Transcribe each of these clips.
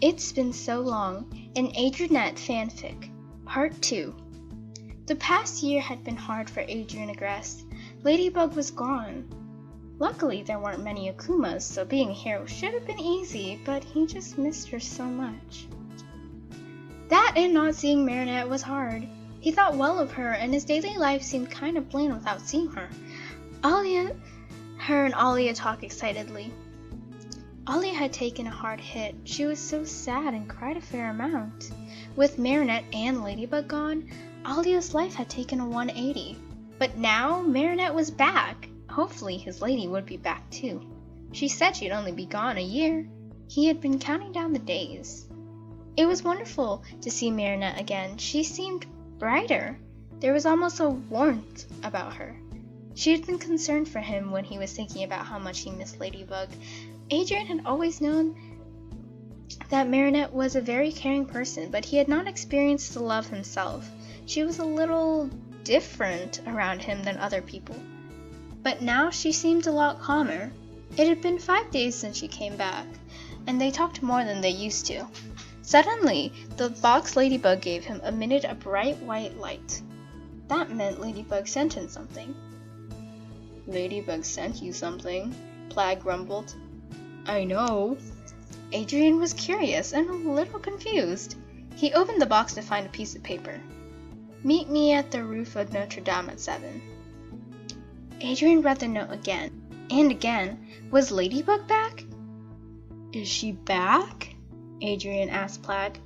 It's Been So Long, an Adrienette fanfic, Part 2. The past year had been hard for Adrienette. Ladybug was gone. Luckily, there weren't many Akumas, so being a hero should have been easy, but he just missed her so much. That and not seeing Marinette was hard. He thought well of her, and his daily life seemed kind of bland without seeing her. Her and Alia talked excitedly. Alia had taken a hard hit. She was so sad and cried a fair amount. With Marinette and Ladybug gone, Alia's life had taken a 180. But now Marinette was back. Hopefully his lady would be back too. She said she'd only be gone a year. He had been counting down the days. It was wonderful to see Marinette again. She seemed brighter. There was almost a warmth about her. She had been concerned for him when he was thinking about how much he missed Ladybug. Adrien had always known that Marinette was a very caring person, but he had not experienced the love himself. She was a little different around him than other people. But now she seemed a lot calmer. It had been 5 days since she came back, and they talked more than they used to. Suddenly, the box Ladybug gave him emitted a bright white light. That meant Ladybug sent him something. "Ladybug sent you something," Plag grumbled. "I know." Adrien was curious and a little confused. He opened the box to find a piece of paper. "Meet me at the roof of Notre Dame at 7. Adrien read the note again and again. Was Ladybug back? "Is she back?" Adrien asked Plag.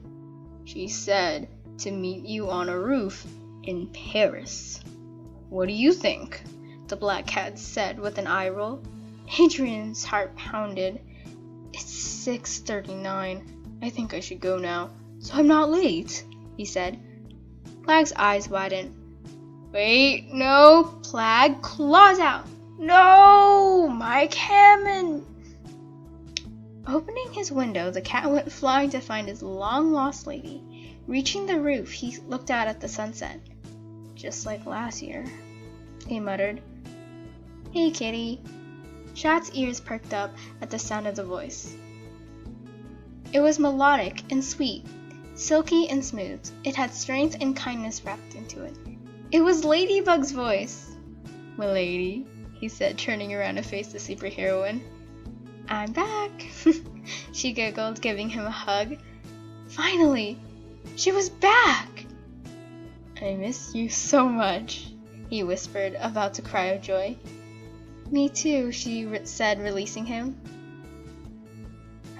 "She said to meet you on a roof in Paris. What do you think?" the black cat said with an eye roll. Adrien's heart pounded. "It's 6:39. I think I should go now, so I'm not late," he said. Plag's eyes widened. "Wait, no, Plag, claws out. No, my Cameron!" Opening his window, the cat went flying to find his long-lost lady. Reaching the roof, he looked out at the sunset. "Just like last year," he muttered. "Hey, kitty." Shot's ears perked up at the sound of the voice. It was melodic and sweet, silky and smooth. It had strength and kindness wrapped into it. It was Ladybug's voice. "M'lady," he said, turning around to face the superheroine. "I'm back," she giggled, giving him a hug. Finally, she was back! "I miss you so much," he whispered, about to cry of joy. "Me too," she said, releasing him.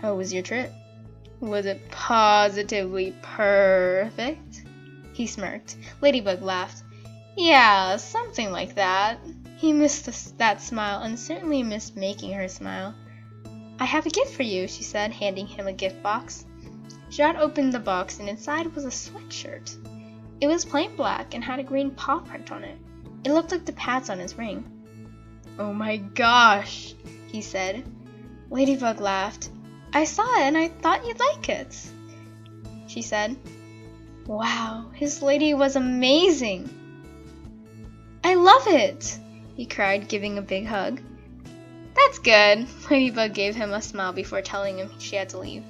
"How was your trip? Was it positively perfect?" He smirked. Ladybug laughed. "Yeah, something like that." He missed that smile and certainly missed making her smile. "I have a gift for you," she said, handing him a gift box. Jot opened the box and inside was a sweatshirt. It was plain black and had a green paw print on it. It looked like the pads on his ring. "Oh my gosh," he said. Ladybug laughed. "I saw it and I thought you'd like it," she said. Wow, his lady was amazing. "I love it," he cried, giving a big hug. "That's good." Ladybug gave him a smile before telling him she had to leave.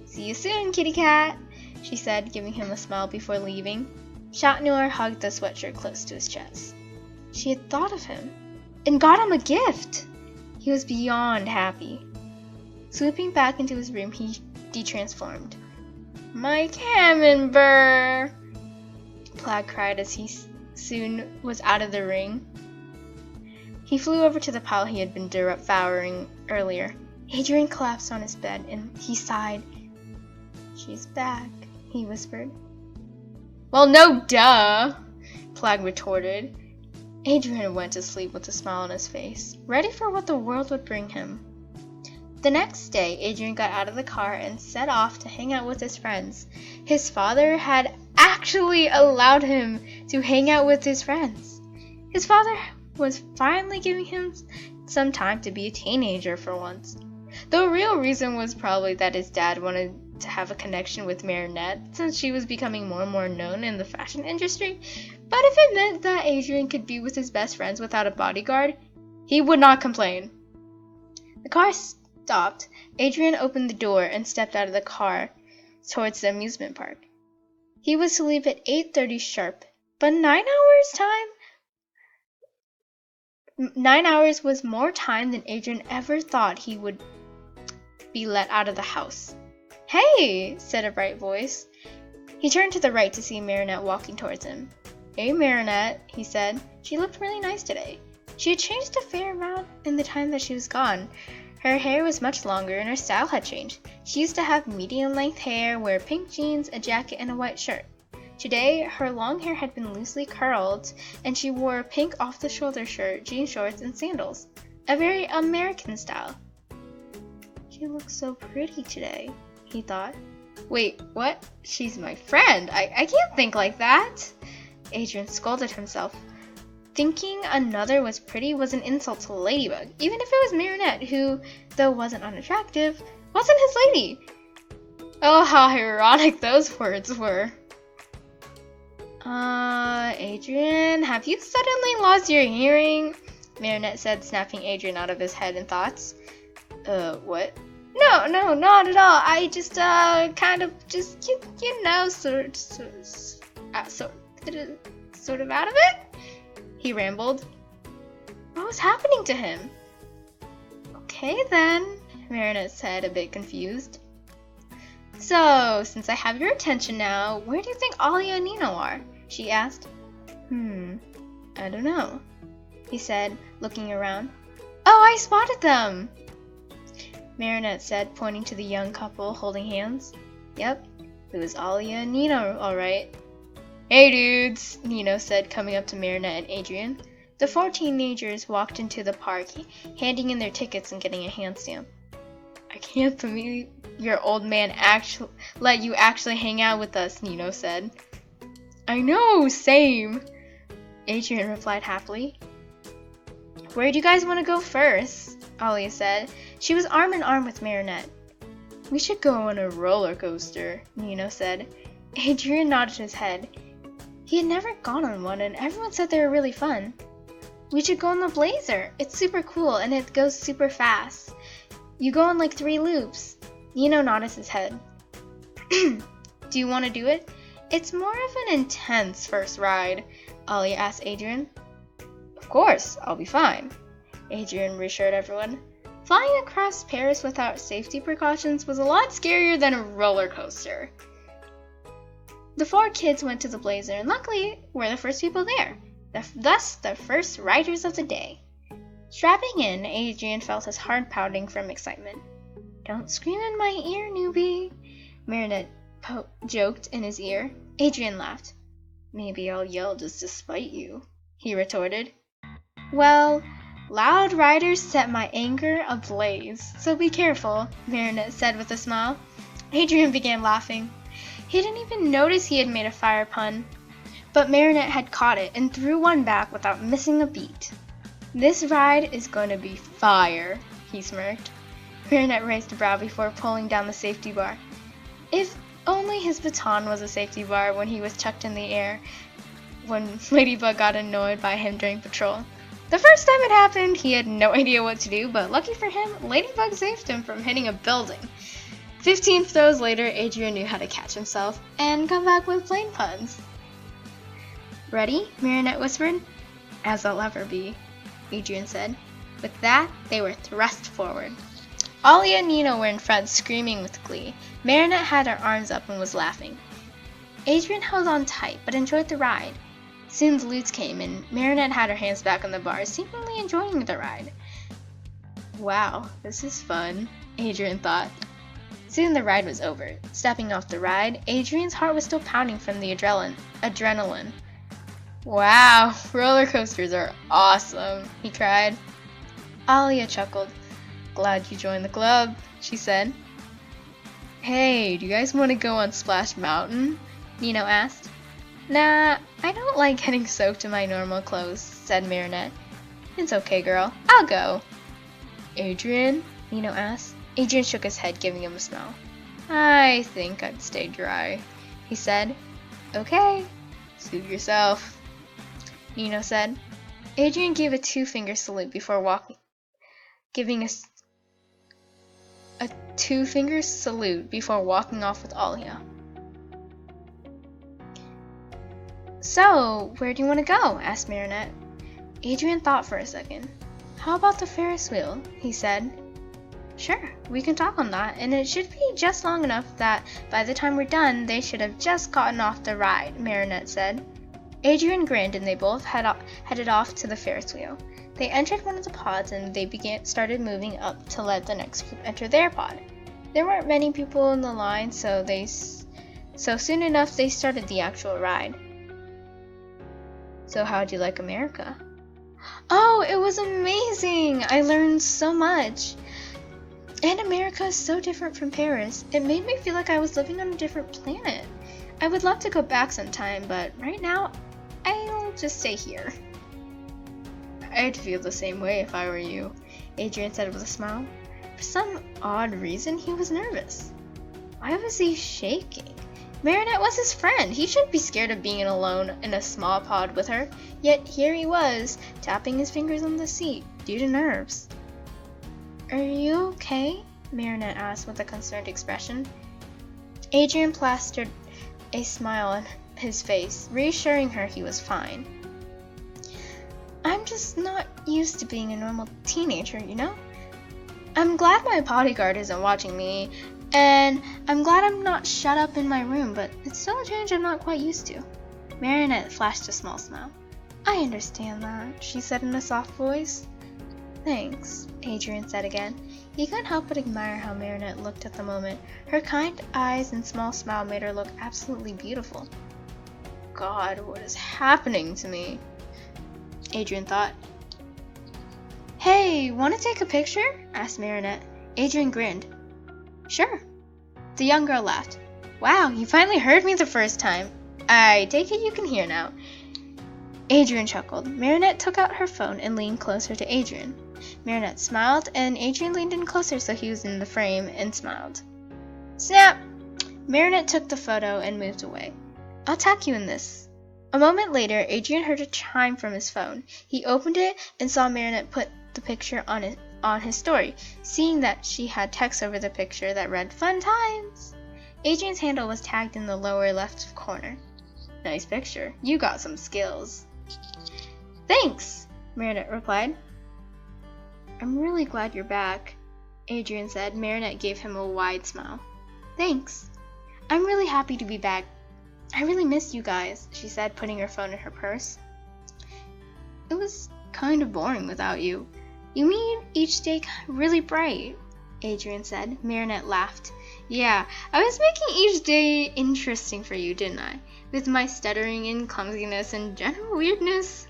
"See you soon, kitty cat," she said, giving him a smile before leaving. Chatnoir hugged the sweatshirt close to his chest. She had thought of him and got him a gift. He was beyond happy. Swooping back into his room, he detransformed. "My camembert!" Plag cried as he soon was out of the ring. He flew over to the pile he had been devouring earlier. Adrien collapsed on his bed and he sighed. "She's back," he whispered. "Well, no duh," Plag retorted. Adrien went to sleep with a smile on his face, ready for what the world would bring him. The next day, Adrien got out of the car and set off to hang out with his friends. His father had actually allowed him to hang out with his friends. His father was finally giving him some time to be a teenager for once. The real reason was probably that his dad wanted to have a connection with Marinette since she was becoming more and more known in the fashion industry. But if it meant that Adrien could be with his best friends without a bodyguard, he would not complain. The car stopped. Adrien opened the door and stepped out of the car. towards the amusement park. He was to leave at 8:30 sharp, but 9 hours time? 9 hours was more time than Adrian ever thought he would be let out of the house. "Hey!" said a bright voice. He turned to the right to see Marinette walking towards him. "Hey, Marinette," he said. She looked really nice today. She had changed a fair amount in the time that she was gone. Her hair was much longer and her style had changed. She used to have medium-length hair, wear pink jeans, a jacket, and a white shirt. Today, her long hair had been loosely curled, and she wore a pink off-the-shoulder shirt, jean shorts, and sandals. A very American style. "She looks so pretty today," he thought. "Wait, what? She's my friend. I can't think like that." Adrian scolded himself. Thinking another was pretty was an insult to Ladybug, even if it was Marinette, who, though wasn't unattractive, wasn't his lady. Oh, how ironic those words were. Adrian, have you suddenly lost your hearing?" Marinette said, snapping Adrian out of his head and thoughts. What? No, not at all. I just, kind of, just, you know, sort of out of it?" he rambled. What was happening to him? "Okay then," Marinette said, a bit confused. "So, since I have your attention now, where do you think Alia and Nino are?" she asked. I don't know," he said, looking around. "Oh, I spotted them!" Marinette said, pointing to the young couple holding hands. "Yep, it was Alia and Nino, all right." "Hey dudes," Nino said, coming up to Marinette and Adrian. The 4 teenagers walked into the park, handing in their tickets and getting a hand stamp. "I can't believe your old man let you actually hang out with us," Nino said. "I know, same," Adrian replied happily. "Where do you guys want to go first?" Alia said. She was arm in arm with Marinette. "We should go on a roller coaster," Nino said. Adrian nodded his head. He had never gone on one, and everyone said they were really fun. "We should go on the Blazer. It's super cool, and it goes super fast. You go on like 3 loops. Nino nodded his head. "Do you want to do it?" "It's more of an intense first ride," Alia asked Adrian. "Of course, I'll be fine," Adrian reassured everyone. Flying across Paris without safety precautions was a lot scarier than a roller coaster. The 4 kids went to the Blazer and luckily were the first people there, thus the first riders of the day. Strapping in, Adrian felt his heart pounding from excitement. "Don't scream in my ear, newbie," Marinette joked in his ear. Adrian laughed. "Maybe I'll yell just to spite you," he retorted. "Well, loud riders set my anger ablaze, so be careful," Marinette said with a smile. Adrian began laughing. He didn't even notice he had made a fire pun. But Marinette had caught it and threw one back without missing a beat. "This ride is going to be fire," he smirked. Marinette raised a brow before pulling down the safety bar. If only his baton was a safety bar when he was chucked in the air when Ladybug got annoyed by him during patrol. The first time it happened, he had no idea what to do, but lucky for him, Ladybug saved him from hitting a building. 15 throws later, Adrian knew how to catch himself and come back with plain puns. "Ready?" Marinette whispered. "As I'll ever be," Adrian said. With that, they were thrust forward. Alia and Nino were in front, screaming with glee. Marinette had her arms up and was laughing. Adrian held on tight, but enjoyed the ride. Soon the loots came, and Marinette had her hands back on the bar, seemingly enjoying the ride. "Wow, this is fun," Adrian thought. Soon the ride was over. Stepping off the ride, Adrian's heart was still pounding from the adrenaline. "Wow, roller coasters are awesome," he cried. Alia chuckled. "Glad you joined the club," she said. "Hey, do you guys want to go on Splash Mountain?" Nino asked. "Nah, I don't like getting soaked in my normal clothes," said Marinette. "It's okay, girl. I'll go." "Adrian?" Nino asked. Adrian shook his head, giving him a smile. "I think I'd stay dry," he said. "Okay, suit yourself," Nino said. Adrian gave a 2-finger salute before giving a two-finger salute before walking off with Alia. "So, where do you want to go?" asked Marinette. Adrien thought for a second. "How about the Ferris wheel?" he said. "Sure, we can talk on that, and it should be just long enough that by the time we're done, they should have just gotten off the ride," Marinette said. Adrien grinned, and they both headed off to the Ferris wheel. They entered one of the pods, and they started moving up to let the next group enter their pod. There weren't many people in the line, so soon enough they started the actual ride. "So how'd you like America?" "Oh, it was amazing! I learned so much. And America is so different from Paris. It made me feel like I was living on a different planet. I would love to go back sometime, but right now, I'll just stay here." "I'd feel the same way if I were you," Adrien said with a smile. For some odd reason, he was nervous. Why was he shaking? Marinette was his friend. He shouldn't be scared of being alone in a small pod with her. Yet here he was, tapping his fingers on the seat, due to nerves. "Are you okay?" Marinette asked with a concerned expression. Adrien plastered a smile on his face, reassuring her he was fine. "I'm just not used to being a normal teenager, you know? I'm glad my bodyguard isn't watching me, and I'm glad I'm not shut up in my room, but it's still a change I'm not quite used to." Marinette flashed a small smile. "I understand that," she said in a soft voice. "Thanks," Adrien said again. He couldn't help but admire how Marinette looked at the moment. Her kind eyes and small smile made her look absolutely beautiful. "God, what is happening to me?" Adrien thought. "Hey, want to take a picture?" asked Marinette. Adrien grinned. "Sure." The young girl laughed. "Wow, you finally heard me the first time. I take it you can hear now." Adrien chuckled. Marinette took out her phone and leaned closer to Adrien. Marinette smiled, and Adrien leaned in closer so he was in the frame and smiled. Snap! Marinette took the photo and moved away. "I'll tag you in this." A moment later, Adrien heard a chime from his phone. He opened it and saw Marinette put the picture on his story, seeing that she had text over the picture that read, "Fun times!" Adrien's handle was tagged in the lower left corner. "Nice picture. You got some skills." "Thanks," Marinette replied. "I'm really glad you're back," Adrien said. Marinette gave him a wide smile. "Thanks. I'm really happy to be back. I really missed you guys," she said, putting her phone in her purse. "It was kind of boring without you. You made each day really bright," Adrien said. Marinette laughed. "Yeah, I was making each day interesting for you, didn't I? With my stuttering and clumsiness and general weirdness,"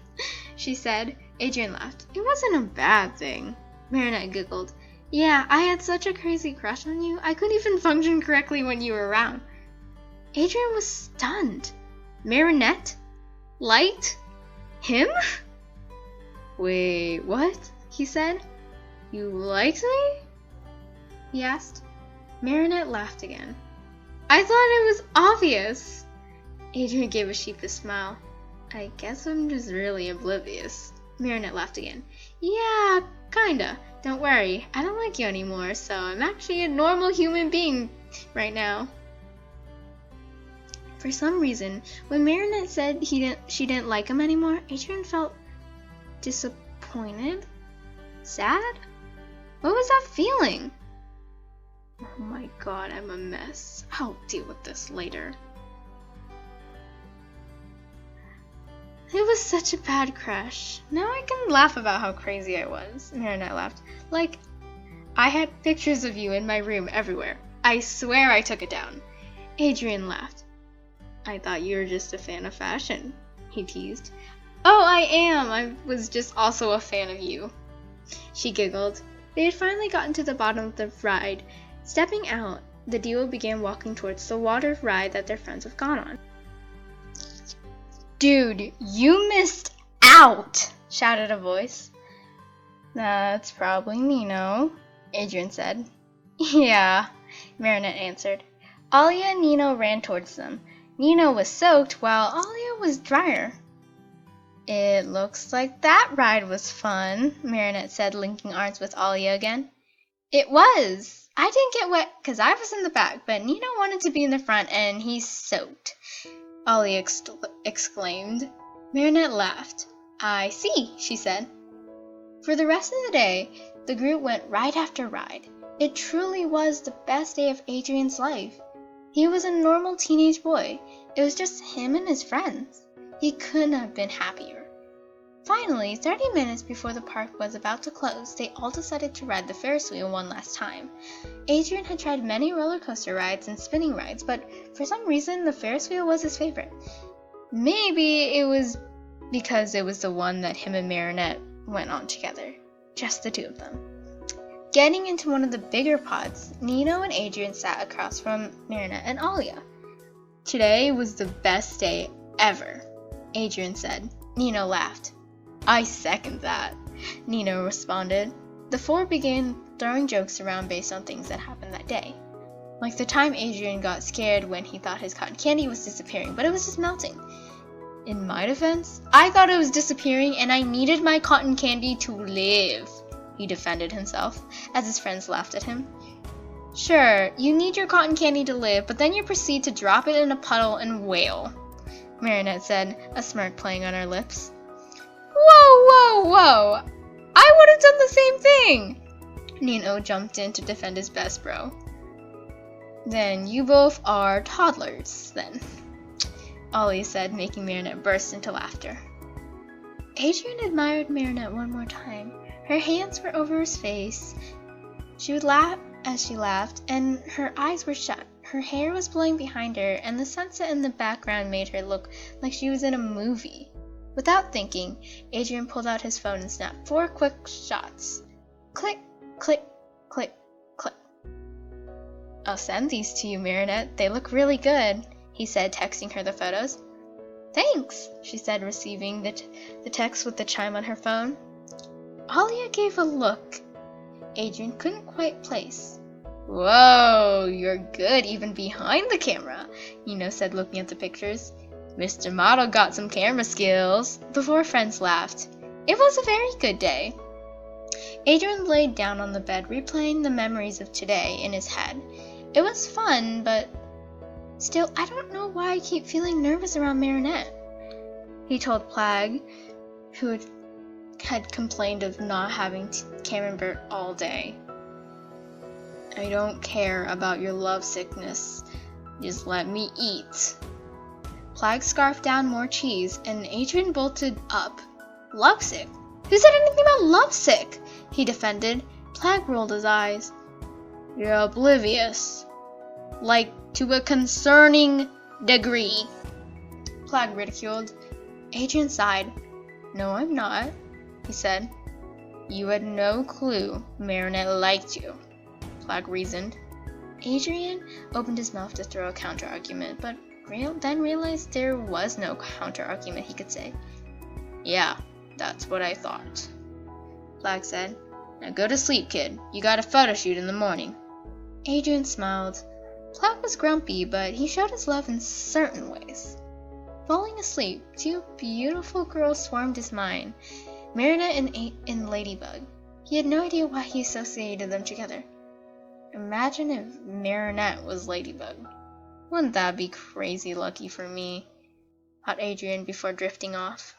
she said. Adrien laughed. "It wasn't a bad thing." Marinette giggled. "Yeah, I had such a crazy crush on you. I couldn't even function correctly when you were around." Adrien was stunned. Marinette? Liked him? "Wait, what?" he said. "You liked me?" he asked. Marinette laughed again. "I thought it was obvious." Adrien gave a sheepish smile. "I guess I'm just really oblivious." Marinette laughed again. "Yeah, kinda. Don't worry, I don't like you anymore, so I'm actually a normal human being right now." For some reason, when Marinette said she didn't like him anymore, Adrien felt disappointed? Sad? What was that feeling? "Oh my god, I'm a mess. I'll deal with this later." "It was such a bad crush. Now I can laugh about how crazy I was." Marinette laughed. "Like, I had pictures of you in my room everywhere. I swear I took it down." Adrien laughed. "I thought you were just a fan of fashion," he teased. "Oh, I am. I was just also a fan of you." She giggled. They had finally gotten to the bottom of the ride. Stepping out, the duo began walking towards the water ride that their friends have gone on. "Dude, you missed out!" shouted a voice. "That's probably Nino," Adrien said. "Yeah," Marinette answered. Alia and Nino ran towards them. Nino was soaked while Alia was drier. "It looks like that ride was fun," Marinette said, linking arms with Alia again. "It was!" I didn't get wet because I was in the back, but Nino wanted to be in the front and he's soaked, Ollie exclaimed. Marinette laughed. I see, she said. For the rest of the day, the group went ride after ride. It truly was the best day of Adrien's life. He was a normal teenage boy. It was just him and his friends. He couldn't have been happier. Finally, 30 minutes before the park was about to close, they all decided to ride the Ferris wheel one last time. Adrien had tried many roller coaster rides and spinning rides, but for some reason the Ferris wheel was his favorite. Maybe it was because it was the one that him and Marinette went on together. Just the two of them. Getting into one of the bigger pods, Nino and Adrien sat across from Marinette and Alia. Today was the best day ever, Adrien said. Nino laughed. I second that, Nino responded. The four began throwing jokes around based on things that happened that day. Like the time Adrien got scared when he thought his cotton candy was disappearing, but it was just melting. In my defense, I thought it was disappearing and I needed my cotton candy to live, he defended himself, as his friends laughed at him. Sure, you need your cotton candy to live, but then you proceed to drop it in a puddle and wail, Marinette said, a smirk playing on her lips. Whoa, whoa, whoa! I would have done the same thing! Nino jumped in to defend his best bro. Then you both are toddlers, then, Ollie said, making Marinette burst into laughter. Adrien admired Marinette one more time. Her hands were over his face. She would laugh as she laughed, and her eyes were shut. Her hair was blowing behind her, and the sunset in the background made her look like she was in a movie. Without thinking, Adrien pulled out his phone and snapped 4 quick shots. Click, click, click, click. I'll send these to you, Marinette. They look really good, he said, texting her the photos. Thanks, she said, receiving the text with the chime on her phone. Alia gave a look Adrien couldn't quite place. Whoa, you're good even behind the camera, Nino said, looking at the pictures. Mr. Model got some camera skills. The four friends laughed. It was a very good day. Adrien laid down on the bed, replaying the memories of today in his head. It was fun, but still, I don't know why I keep feeling nervous around Marinette, he told Plague, who had complained of not having camembert all day. I don't care about your lovesickness. Just let me eat. Plague scarfed down more cheese, and Adrien bolted up. Lovesick? Who said anything about lovesick? He defended. Plague rolled his eyes. You're oblivious. Like, to a concerning degree. Plague ridiculed. Adrien sighed. No, I'm not, he said. You had no clue Marinette liked you, Plague reasoned. Adrien opened his mouth to throw a counter-argument, but then realized there was no counter-argument he could say. Yeah, that's what I thought, Plague said. Now go to sleep, kid. You got a photo shoot in the morning. Adrien smiled. Plague was grumpy, but he showed his love in certain ways. Falling asleep, 2 beautiful girls swarmed his mind, Marinette and Ladybug. He had no idea why he associated them together. Imagine if Marinette was Ladybug. Wouldn't that be crazy lucky for me? Thought Adrien before drifting off.